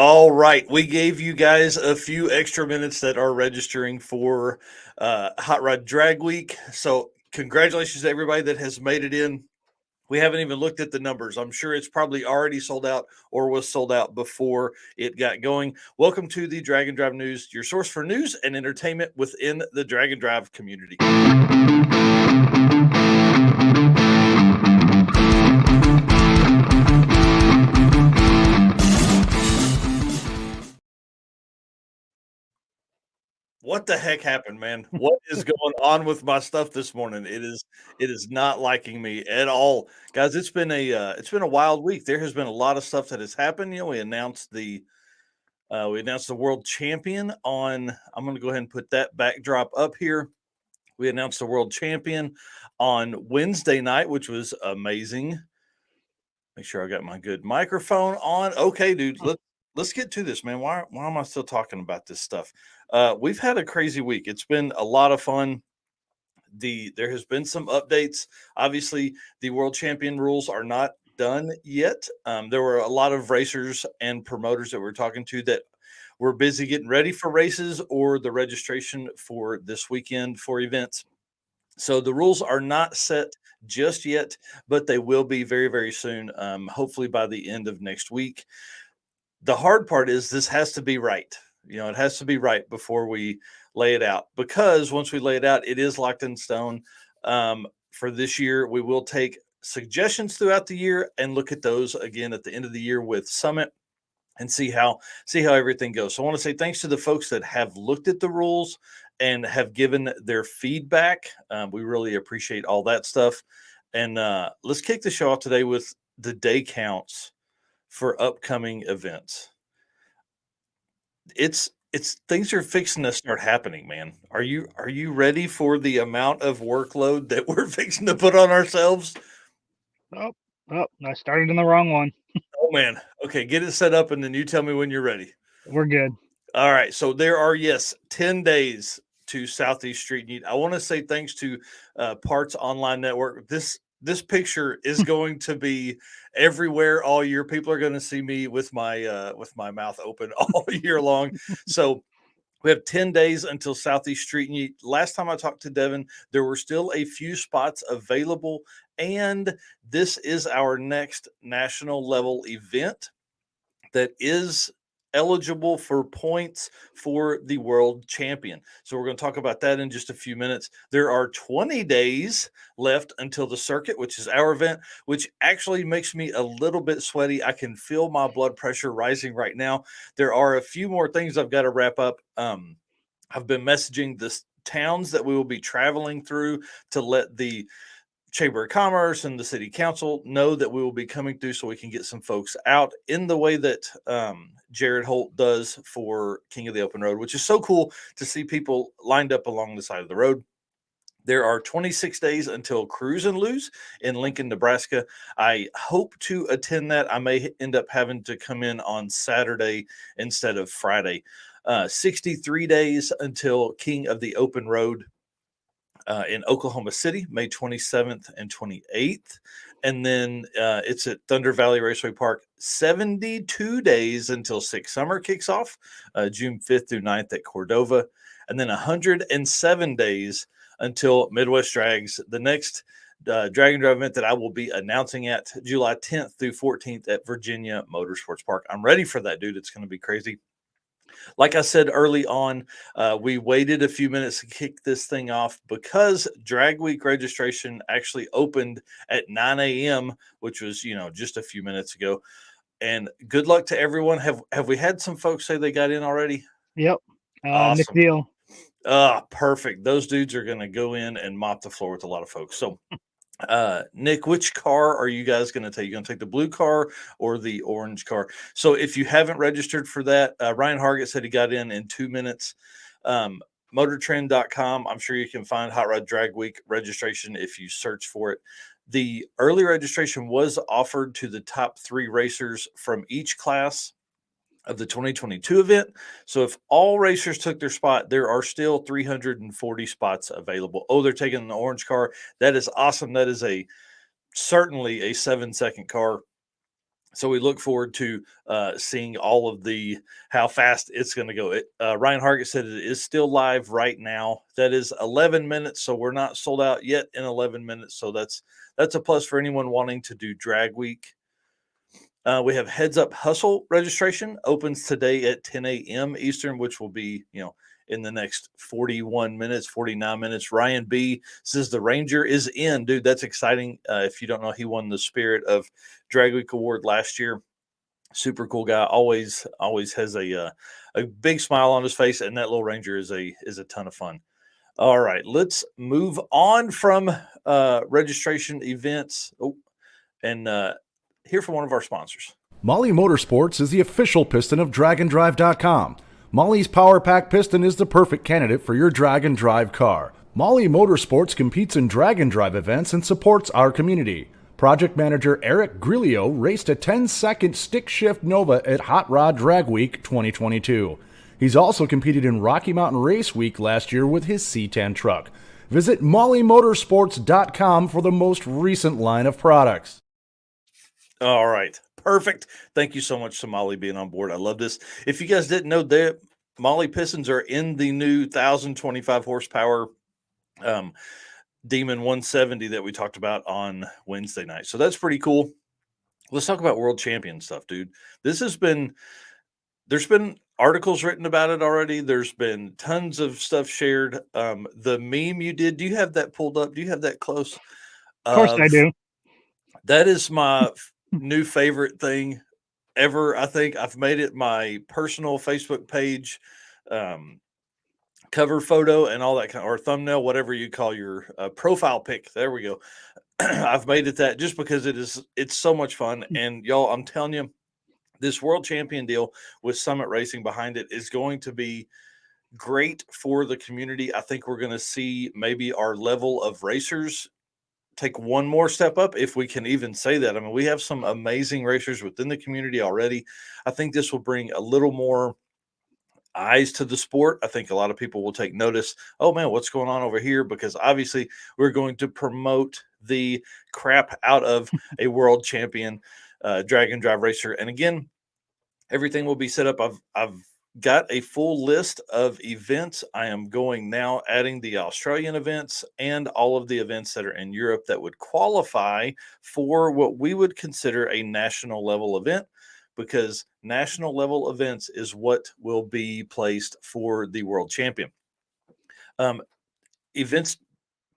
All right. We gave you guys a few extra minutes that are registering for Hot Rod Drag Week. So, congratulations to everybody that has made it in. We haven't even looked at the numbers. I'm sure it's probably already sold out or was sold out before it got going. Welcome to the Drag and Drive News, your source for news and entertainment within the Drag and Drive community. What the heck happened, man? What is going on with my stuff this morning? It is not liking me at all. Guys, it's been a wild week. There has been a lot of stuff that has happened. We announced the world champion on. I'm going to go ahead and put that backdrop up here. We announced the world champion on Wednesday night, which was amazing. Make sure I got my good microphone on. Okay, dude, let's get to this, man. Why am I still talking about this stuff? We've had a crazy week. It's been a lot of fun. There has been some updates. Obviously, the world champion rules are not done yet. There were a lot of racers and promoters that we're talking to that were busy getting ready for races or the registration for this weekend for events. So the rules are not set just yet, but they will be very, very soon. Hopefully by the end of next week. The hard part is this has to be right. It has to be right before we lay it out, because once we lay it out, it is locked in stone. For this year, we will take suggestions throughout the year and look at those again at the end of the year with Summit and see how everything goes. So I want to say thanks to the folks that have looked at the rules and have given their feedback. We really appreciate all that stuff. And let's kick the show off today with the day counts for upcoming events. It's things are fixing to start happening, man. Are you ready for the amount of workload that we're fixing to put on ourselves? Oh, oh, I started in the wrong one. Oh man. Okay, get it set up and then you tell me when you're ready. We're good. All right. So there are, yes, 10 days to Southeast Street Meet. I want to say thanks to Parts Online Network. This picture is going to be everywhere all year. People are going to see me with my mouth open all year long. So we have 10 days until Southeast Street Meet. Last time I talked to Devin, there were still a few spots available, and this is our next national level event that is eligible for points for the world champion. So we're going to talk about that in just a few minutes. There are 20 days left until the circuit, which is our event, which actually makes me a little bit sweaty. I can feel my blood pressure rising right now. There are a few more things I've got to wrap up. I've been messaging the towns that we will be traveling through to let the Chamber of Commerce and the City Council know that we will be coming through, so we can get some folks out in the way that Jared Holt does for King of the Open Road, which is so cool to see people lined up along the side of the road. There are 26 days until Cruise and Lose in Lincoln, Nebraska. I hope to attend that. I may end up having to come in on Saturday instead of Friday. 63 days until King of the Open Road in Oklahoma City, May 27th and 28th. And then it's at Thunder Valley Raceway Park, 72 days until Six Summer kicks off, June 5th through 9th at Cordova. And then 107 days until Midwest Drags, the next drag and drive event that I will be announcing at July 10th through 14th at Virginia Motorsports Park. I'm ready for that, dude. It's going to be crazy. Like I said early on, we waited a few minutes to kick this thing off because Drag Week registration actually opened at 9 a.m., which was, just a few minutes ago. And good luck to everyone. Have we had some folks say they got in already? Yep. Nick Awesome. Deal. Perfect. Those dudes are going to go in and mop the floor with a lot of folks. So, Nick, which car are you guys going to take? You going to take the blue car or the orange car? So if you haven't registered for that, Ryan Hargett said he got in 2 minutes. Motortrend.com. I'm sure you can find Hot Rod Drag Week registration if you search for it. The early registration was offered to the top 3 racers from each class of the 2022 event. So if all racers took their spot, there are still 340 spots available. Oh, they're taking the orange car. That is awesome. That is certainly a 7-second car. So we look forward to seeing all of how fast it's going to go. Ryan Hargett said it is still live right now. That is 11 minutes, so we're not sold out yet in 11 minutes. So that's a plus for anyone wanting to do Drag Week. We have Heads Up Hustle registration opens today at 10 a.m. Eastern, which will be in the next 41 minutes, 49 minutes. Ryan B says the Ranger is in. Dude, that's exciting. If you don't know, he won the Spirit of Drag Week Award last year. Super cool guy. Always has a big smile on his face, and that little Ranger is a ton of fun. All right, let's move on from registration events. And hear from one of our sponsors. Molly Motorsports is the official piston of DragonDrive.com. Molly's Power Pack piston is the perfect candidate for your drag and drive car. Molly Motorsports competes in drag and drive events and supports our community. Project manager Eric Grillo raced a 10-second stick shift Nova at Hot Rod Drag Week 2022. He's also competed in Rocky Mountain Race Week last year with his C10 truck. Visit mollymotorsports.com for the most recent line of products. All right. Perfect. Thank you so much to Molly being on board. I love this. If you guys didn't know, that Molly pistons are in the new 1,025 horsepower Demon 170 that we talked about on Wednesday night. So that's pretty cool. Let's talk about world champion stuff, dude. There's been articles written about it already. There's been tons of stuff shared. The meme you did, do you have that pulled up? Do you have that close? Of course I do. That is my new favorite thing ever. I think I've made it my personal Facebook page cover photo and all that or thumbnail, whatever you call your profile pic. There we go. I've made it that just because it's so much fun. And y'all, I'm telling you, this world champion deal with Summit Racing behind it is going to be great for the community. I think we're going to see maybe our level of racers take one more step up, if we can even say that. I mean, we have some amazing racers within the community already. I think this will bring a little more eyes to the sport. I think a lot of people will take notice. Oh man, what's going on over here? Because obviously we're going to promote the crap out of a world champion drag and drive racer. And again, everything will be set up. I've got a full list of events. I am going now, adding the Australian events and all of the events that are in Europe that would qualify for what we would consider a national level event, because national level events is what will be placed for the world champion. Events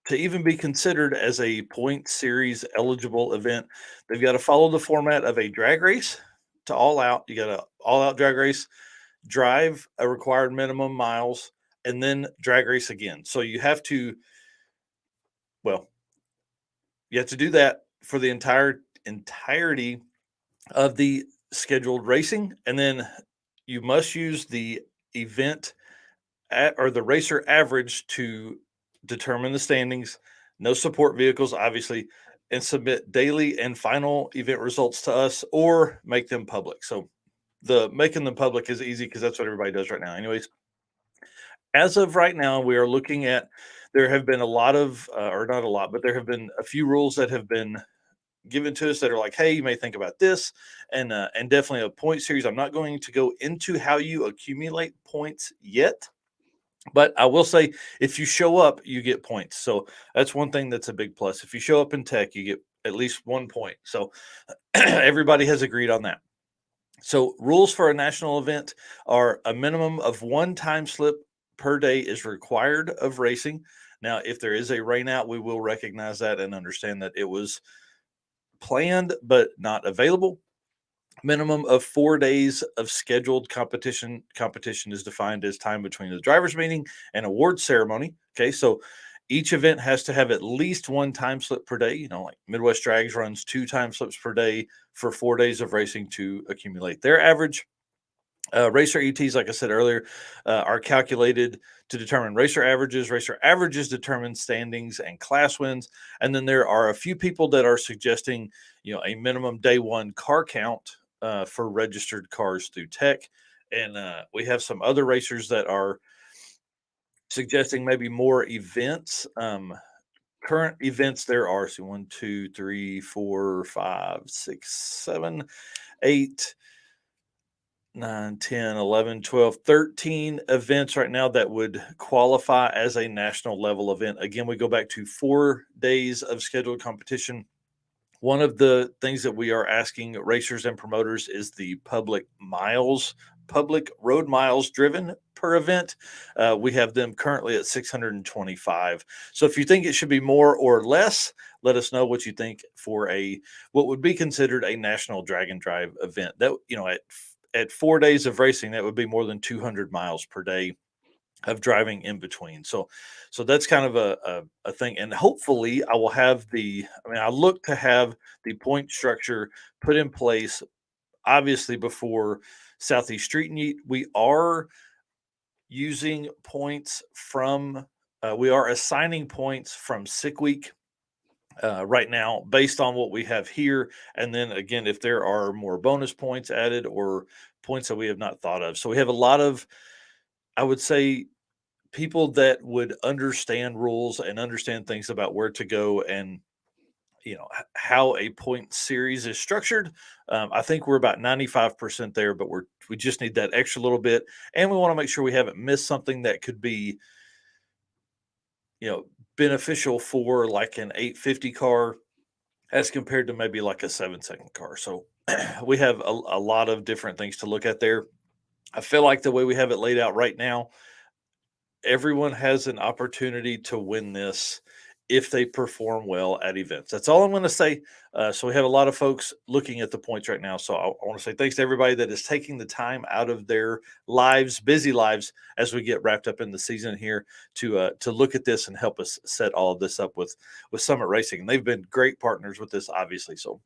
to even be considered as a point series eligible event, they've got to follow the format of a drag race to all out. You got a all out drag race, drive a required minimum miles, and then drag race again. So you have to do that for the entirety of the scheduled racing, and then you must use the event or the racer average to determine the standings. No support vehicles, obviously, and submit daily and final event results to us or make them public. So the making them public is easy because that's what everybody does right now. Anyways, as of right now, we are looking at, there have been a lot of, or not a lot, but there have been a few rules that have been given to us that are like, hey, you may think about this, and definitely a point series. I'm not going to go into how you accumulate points yet, but I will say if you show up, you get points. So that's one thing that's a big plus. If you show up in tech, you get at least 1 point. So everybody has agreed on that. So rules for a national event are a minimum of 1 time slip per day is required of racing. Now, if there is a rain out, we will recognize that and understand that it was planned but not available. Minimum of 4 days of scheduled competition. Competition is defined as time between the driver's meeting and award ceremony. Okay, so each event has to have at least 1 time slip per day. Like Midwest Drags runs 2 time slips per day for 4 days of racing to accumulate their average. Racer ETs, like I said earlier, are calculated to determine racer averages. Racer averages determine standings and class wins. And then there are a few people that are suggesting, a minimum day 1 car count for registered cars through tech. And we have some other racers that are suggesting maybe more events. Current events there are 1, 2, 3, 4, 5, 6, 7. 8, 9, 10, 11, 12, 13 events right now that would qualify as a national level event. Again, we go back to 4 days of scheduled competition. One of the things that we are asking racers and promoters is the public road miles driven per event. We have them currently at 625. So if you think it should be more or less, let us know what you think for what would be considered a national drag and drive event. That, at 4 days of racing, that would be more than 200 miles per day of driving in between. So that's kind of a thing. And hopefully I will have I look to have the point structure put in place, obviously before Southeast Street Meet. We are using points we are assigning points from Sick Week right now based on what we have here. And then again, if there are more bonus points added or points that we have not thought of. So we have a lot of, I would say, people that would understand rules and understand things about where to go and how a point series is structured. I think we're about 95% there, but we just need that extra little bit, and we want to make sure we haven't missed something that could be beneficial for like an 850 car as compared to maybe like a 7-second car. So we have a lot of different things to look at there. I feel like the way we have it laid out right now, everyone has an opportunity to win this if they perform well at events. That's all I'm going to say. So we have a lot of folks looking at the points right now. So I want to say thanks to everybody that is taking the time out of their lives, busy lives, as we get wrapped up in the season here to look at this and help us set all of this up with Summit Racing. And they've been great partners with this, obviously. So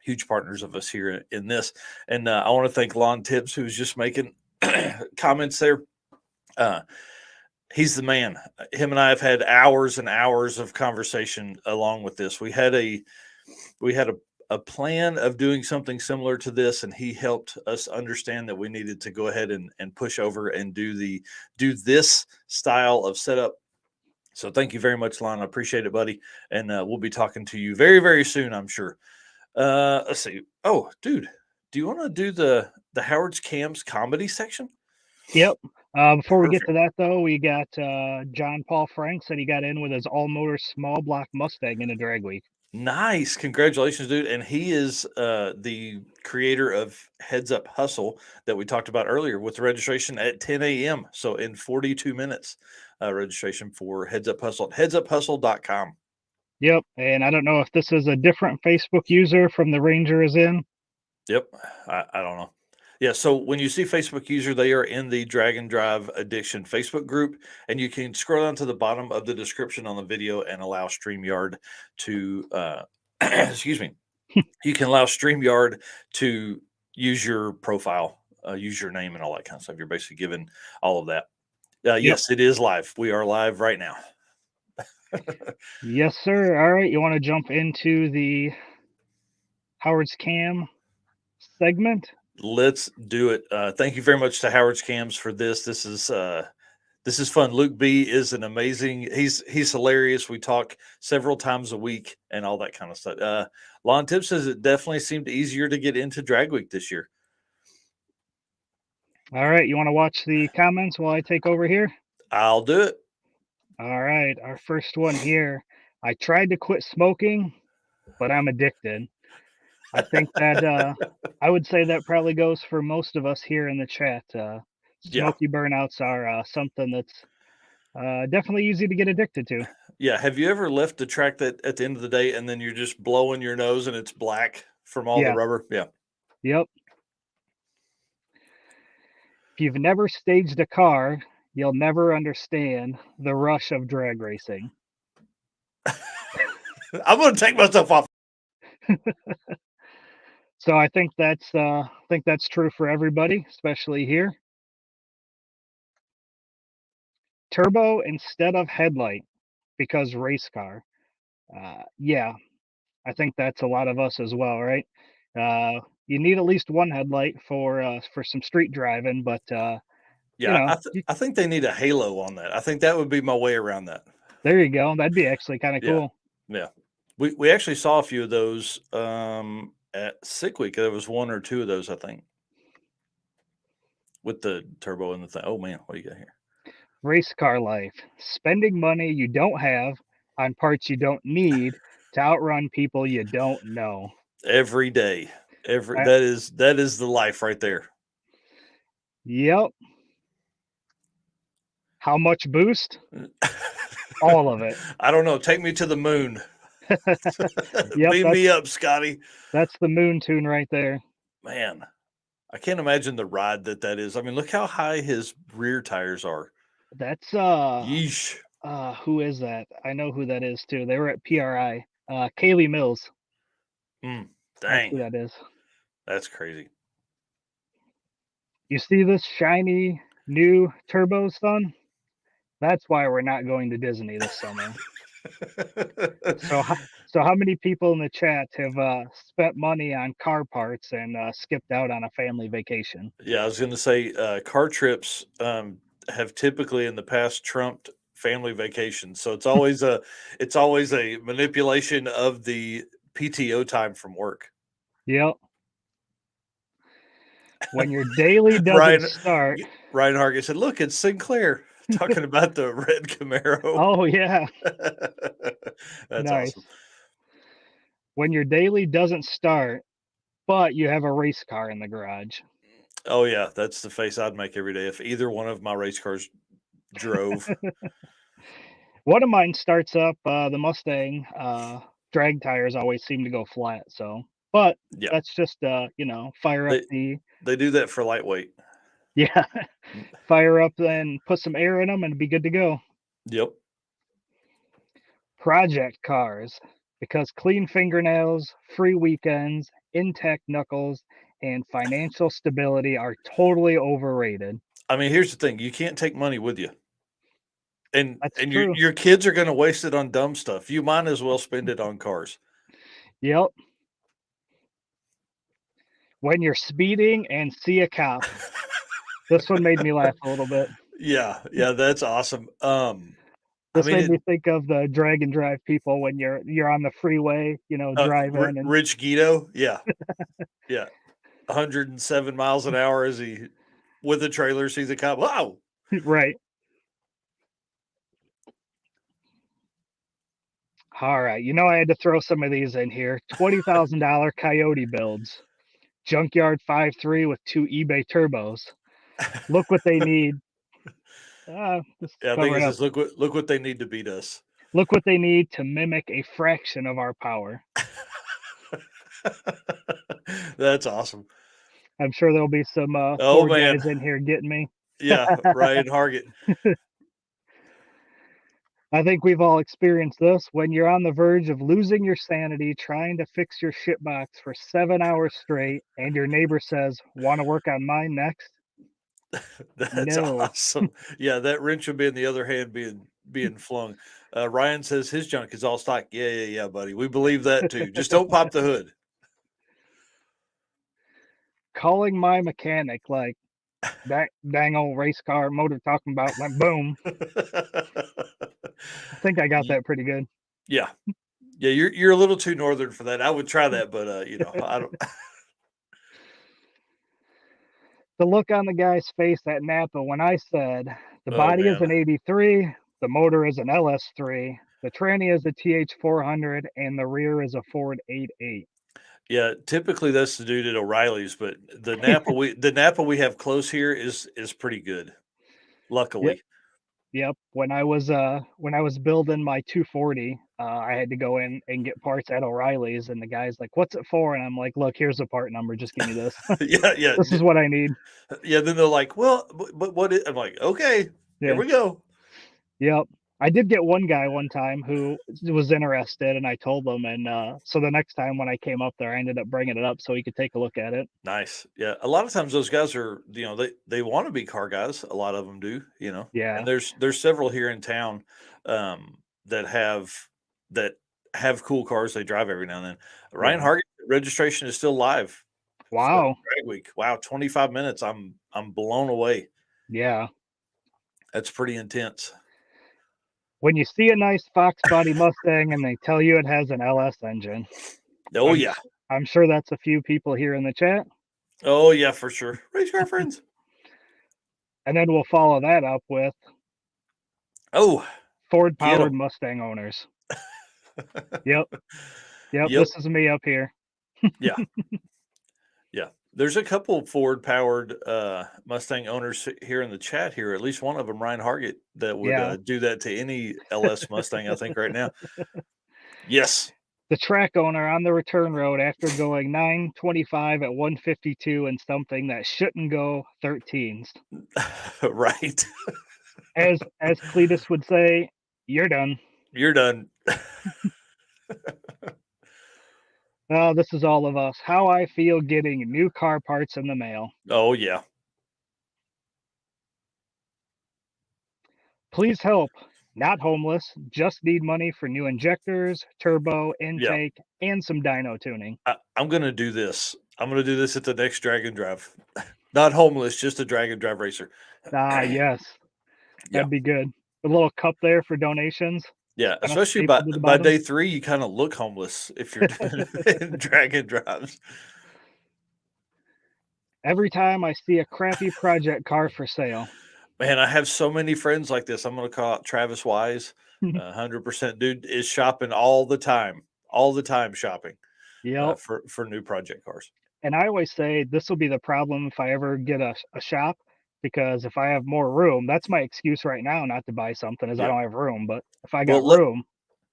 huge partners of us here in this. And I want to thank Lon Tips, who's just making comments there. He's the man. Him and I have had hours and hours of conversation along with this. We had a plan of doing something similar to this, and he helped us understand that we needed to go ahead and push over and do this style of setup. So thank you very much, Lon. I appreciate it, buddy. And we'll be talking to you very, very soon, I'm sure. Let's see. Oh, dude, do you want to do the Howard's Cams comedy section? Yep. Before we get to that, though, we got John Paul Frank said he got in with his all-motor small block Mustang in a drag week. Nice. Congratulations, dude. And he is the creator of Heads Up Hustle that we talked about earlier with the registration at 10 a.m. So in 42 minutes, registration for Heads Up Hustle at headsuphustle.com. Yep. And I don't know if this is a different Facebook user from the Ranger is in. Yep. I don't know. Yeah, so when you see Facebook user, they are in the Drag and Drive Addiction Facebook group, and you can scroll down to the bottom of the description on the video and allow StreamYard to, excuse me, you can allow StreamYard to use your profile, use your name and all that kind of stuff. You're basically given all of that. Yes, it is live. We are live right now. Yes, sir. All right, you want to jump into the Howard's Cam segment? Let's do it. Thank you very much to Howard's Cams for this. This is fun. Luke B is an amazing. He's hilarious. We talk several times a week and all that kind of stuff. Lon Tip says it definitely seemed easier to get into Drag Week this year. All right, you want to watch the comments while I take over here? I'll do it. All right, our first one here. I tried to quit smoking, but I'm addicted. I think that I would say that probably goes for most of us here in the chat. Smoky burnouts are something that's definitely easy to get addicted to. Yeah. Have you ever left the track that at the end of the day and then you're just blowing your nose and it's black from all the rubber? Yeah. Yep. If you've never staged a car, you'll never understand the rush of drag racing. I'm going to take myself off. So I think that's true for everybody, especially here. Turbo instead of headlight because race car. Yeah, I think that's a lot of us as well, right? You need at least one headlight for some street driving, but yeah, I think they need a halo on that. I think that would be my way around that. There you go. That'd be actually kind of cool. Yeah. We actually saw a few of those At Sick Week, there was 1 or 2 of those, I think, with the turbo and the thing. Oh man, what do you got here? Race car life. Spending money you don't have on parts you don't need to outrun people you don't know. Every day, I- that is the life right there. Yep. How much boost? All of it. I don't know. Take me to the moon. Yep, Beam me up, Scotty. that's the moon tune right there. Man, I can't imagine the ride that is. I mean, look how high his rear tires are. That's Yeesh. who is that? I know who that is too. They were at PRI. Kaylee Mills. That's Dang, who that is. that's crazy. You see this shiny new turbo, son? That's why we're not going to Disney this summer. So how many people in the chat have spent money on car parts and skipped out on a family vacation? Yeah, I was going to say car trips have typically in the past trumped family vacations. So it's always a manipulation of the PTO time from work. Yep. When your daily doesn't Ryan- start. Ryan Hargett said, "Look, it's Sinclair talking about the red Camaro." Oh yeah. That's Nice. awesome. When your daily doesn't start, but you have a race car in the garage. Oh yeah, that's the face I'd make every day if either one of my race cars drove. One of mine starts up, the Mustang, drag tires always seem to go flat. So, but Yeah. that's just, fire up They do that for lightweight. yeah, fire up and put some air in them and be good to go. Yep. Project cars, because clean fingernails, free weekends, intact knuckles, and financial stability are totally overrated. I mean, here's the thing: you can't take money with you, and That's and true. your kids are going to waste it on dumb stuff. You might as well spend it on cars. Yep. When you're speeding and see a cop. This one made me laugh a little bit. Yeah, that's awesome. This I mean, made me think of the drag and drive people when you're on the freeway, driving and Rich Guido, yeah, yeah, 107 miles an hour as he with a trailer sees a cop. Wow, right. All right, I had to throw some of these in here. $20,000 Coyote builds, junkyard 5.3 with 2 eBay turbos. Look what they need. Yeah, I think it says, look what they need to beat us. Look what they need to mimic a fraction of our power. That's awesome. I'm sure there'll be some Oh, Ford man. guys in here getting me. Yeah, Ryan Hargett. I think we've all experienced this when you're on the verge of losing your sanity trying to fix your shitbox for 7 hours straight and your neighbor says, "Want to work on mine next?" That's No. awesome. Yeah, that wrench would be in the other hand being flung. Ryan says his junk is all stock. Yeah, buddy. We believe that too. Just don't pop the hood. Calling my mechanic like that dang old race car motor talking about like boom. I think I got that pretty good. Yeah. Yeah, you're a little too northern for that. I would try that, but I don't. The look on the guy's face at Napa when I said the Oh, body is man. an 83, the motor is an LS3, the tranny is a TH400, and the rear is a Ford 88. Yeah, typically that's the dude at O'Reilly's, but the Napa we have close here is pretty good. Luckily. Yep. When I was building my 240, I had to go in and get parts at O'Reilly's, and the guy's like, "What's it for?" And I'm like, "Look, here's the part number. Just give me this. Yeah. This is what I need." Yeah, then they're like, "Well, but what I'm like, "Okay, Yeah. here we go." Yep. I did get one guy one time who was interested, and I told him, and so the next time when I came up there, I ended up bringing it up so he could take a look at it. Nice. Yeah, a lot of times those guys are, they want to be car guys. A lot of them do, Yeah. And there's several here in town that have cool cars they drive every now and then. Ryan Yeah. Hargett registration is still live. for Wow. Drag Week. Wow, 25 minutes. I'm blown away. Yeah. That's pretty intense. When you see a nice Fox body Mustang and they tell you it has an LS engine, Oh yeah. I'm sure that's a few people here in the chat. Oh yeah, for sure. Race car friends. And then we'll follow that up with Oh, Ford get powered them. Mustang owners. Yep. Yep. Yep. This is me up here. Yeah. Yeah. There's a couple Ford powered Mustang owners here in the chat here. At least one of them, Ryan Hargett, that would Yeah. do that to any LS Mustang, I think, right now. Yes. The track owner on the return road after going 925 at 152 and something that shouldn't go 13s. Right. As Cletus would say, you're done. You're done. Oh, this is all of us. How I feel getting new car parts in the mail. Oh yeah. Please help. Not homeless. Just need money for new injectors, turbo, intake, and some dyno tuning. I'm gonna do this. I'm gonna do this at the next Drag and Drive. Not homeless, just a Drag and Drive racer. Ah, yes. Yeah. That'd be good. A little cup there for donations. Yeah, Kinda especially stapled to the by bottom. day 3, you kind of look homeless if you're doing Drag and Drives. Every time I see a crappy project car for sale. Man, I have so many friends like this. I'm gonna call out Travis Wise. 100% dude is shopping all the time shopping Yep. for new project cars. And I always say this will be the problem if I ever get a shop, because if I have more room, that's my excuse right now not to buy something is I Yeah. don't have room. But if I Well, got room,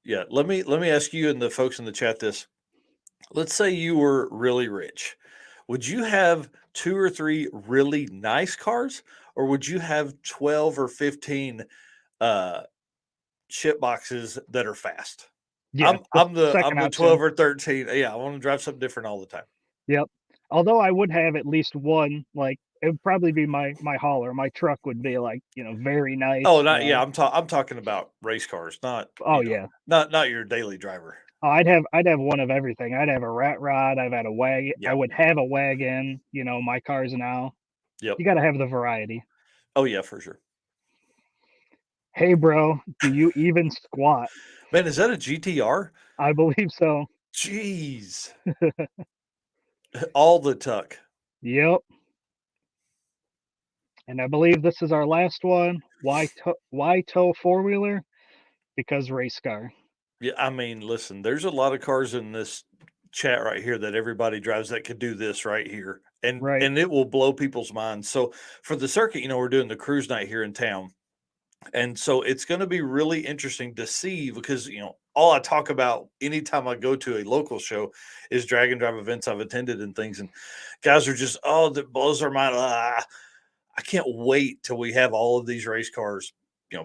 let me ask you and the folks in the chat this. Let's say you were really rich. Would you have 2 or 3 really nice cars, or would you have 12 or 15 uh shit boxes that are fast? yeah, I'm the second 12 option. or 13. Yeah, I want to drive something different all the time. Yep. Although I would have at least one, like it would probably be my hauler. My truck would be like, very nice. Oh, not yeah, I'm talking about race cars, not Oh yeah. not your daily driver. Oh, I'd have one of everything. I'd have a rat rod. I've had a wagon. I Yeah. would have a wagon. My cars now. Yep. You got to have the variety. Oh yeah, for sure. Hey, bro, do you even squat? Man, is that a GTR? I believe so. Jeez. All the tuck. Yep. And I believe this is our last one. Why tow four-wheeler? Because race car. Yeah, I mean, listen, there's a lot of cars in this chat right here that everybody drives that could do this right here. And Right. it will blow people's minds. So for the circuit, we're doing the cruise night here in town. And so it's going to be really interesting to see because, all I talk about anytime I go to a local show is drag and drive events I've attended and things. And guys are just, oh, that blows their mind. I can't wait till we have all of these race cars,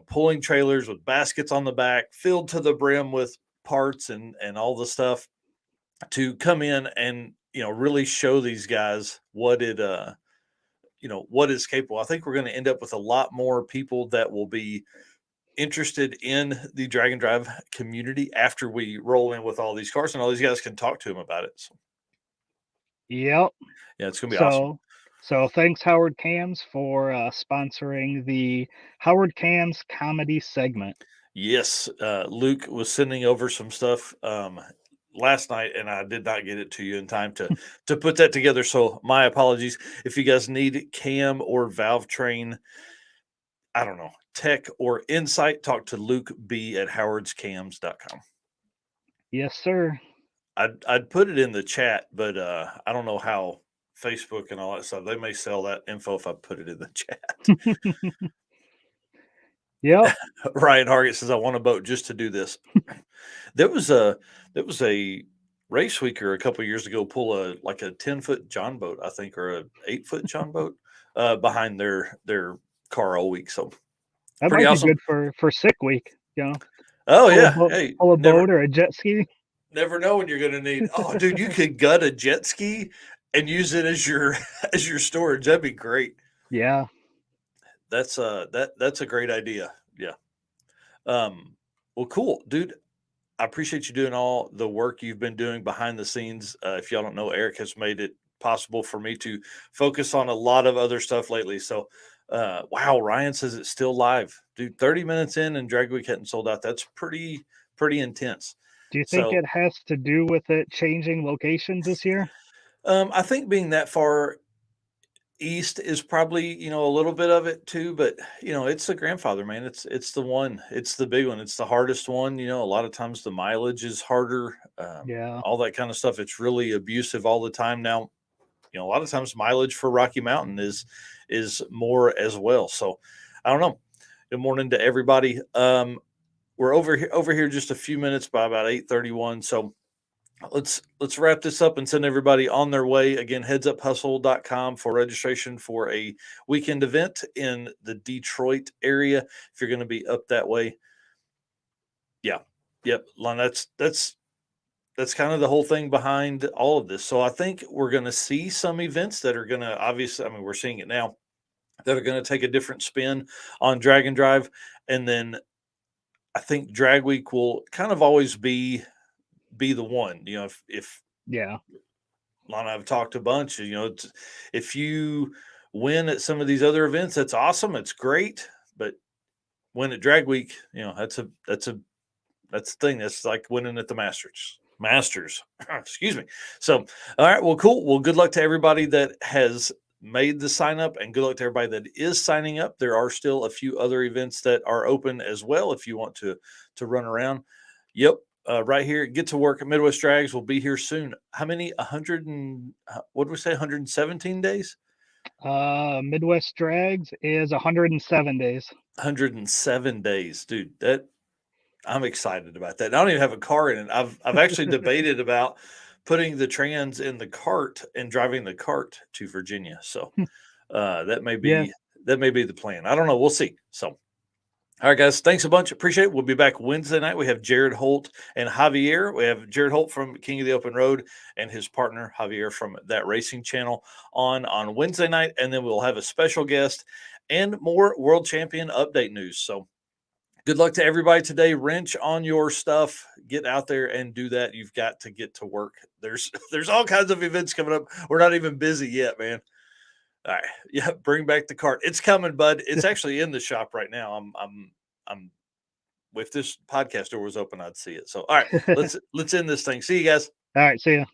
pulling trailers with baskets on the back, filled to the brim with parts and all the stuff to come in and, really show these guys what what is capable. I think we're going to end up with a lot more people that will be interested in the drag and drive community after we roll in with all these cars and all these guys can talk to them about it. So, Yep. yeah, it's going to be awesome. So thanks, Howard Cams, for sponsoring the Howard Cams comedy segment. Yes, Luke was sending over some stuff last night, and I did not get it to you in time to put that together. So my apologies. If you guys need cam or valve train, I don't know, tech or insight, talk to Luke B at howardscams.com. Yes, sir. I'd put it in the chat, but I don't know how Facebook and all that stuff. They may sell that info if I put it in the chat. Yep. Ryan Hargett says, I want a boat just to do this. There was a race weeker a couple years ago pull a 10-foot John boat, I think, or a 8-foot John boat behind their car all week. So that pretty might awesome. be good for sick week, Oh yeah. Hey, pull a boat or a jet ski. Never know when you're gonna need. Oh, dude, you could gut a jet ski and use it as your storage. That'd be great. Yeah. That's a great idea. Yeah. Well, cool, dude. I appreciate you doing all the work you've been doing behind the scenes. If y'all don't know, Eric has made it possible for me to focus on a lot of other stuff lately. So, wow, Ryan says it's still live, dude. 30 minutes in and Drag Week hadn't sold out. That's pretty intense. Do you think So it has to do with it changing locations this year? I think being that far east is probably, a little bit of it too, but it's the grandfather, man. It's the one, it's the big one, it's the hardest one. A lot of times the mileage is harder, Yeah. all that kind of stuff. It's really abusive all the time now. A lot of times mileage for Rocky Mountain is more as well. So I don't know. Good morning to everybody. We're over here just a few minutes by about 8:31. So let's wrap this up and send everybody on their way. Again, headsuphustle.com for registration for a weekend event in the Detroit area. If you're going to be up that way. Yeah. Yep. Lon, that's kind of the whole thing behind all of this. So I think we're going to see some events that are going to, obviously, I mean, we're seeing it now, that are going to take a different spin on Drag and Drive. And then I think Drag Week will kind of always be the one. If Yeah. Lana, I've talked a bunch. If you win at some of these other events, that's awesome. It's great, but win at Drag Week, that's the thing. That's like winning at the Masters. Excuse me. So, all right. Well, cool. Well, good luck to everybody that has made the sign up, and good luck to everybody that is signing up. There are still a few other events that are open as well if you want to run around. Yep. Right here, Get to Work at Midwest Drags will be here soon. How many? 100 and what did we say? 117 days? Midwest Drags is 107 days. 107 days, dude. That I'm excited about that. I don't even have a car in it. I've actually debated about putting the trans in the cart and driving the cart to Virginia. So that may Yeah. be the plan. I don't know. We'll see. So. All right, guys. Thanks a bunch. Appreciate it. We'll be back Wednesday night. We have Jared Holt and Javier. We have Jared Holt from King of the Open Road and his partner Javier from That Racing Channel on Wednesday night. And then we'll have a special guest and more World Champion update news. So good luck to everybody today. Wrench on your stuff. Get out there and do that. You've got to get to work. There's all kinds of events coming up. We're not even busy yet, man. All right. Yeah, bring back the cart. It's coming, bud. It's actually in the shop right now. I'm if this podcast door was open, I'd see it. So all right, let's end this thing. See you guys. All right. See ya.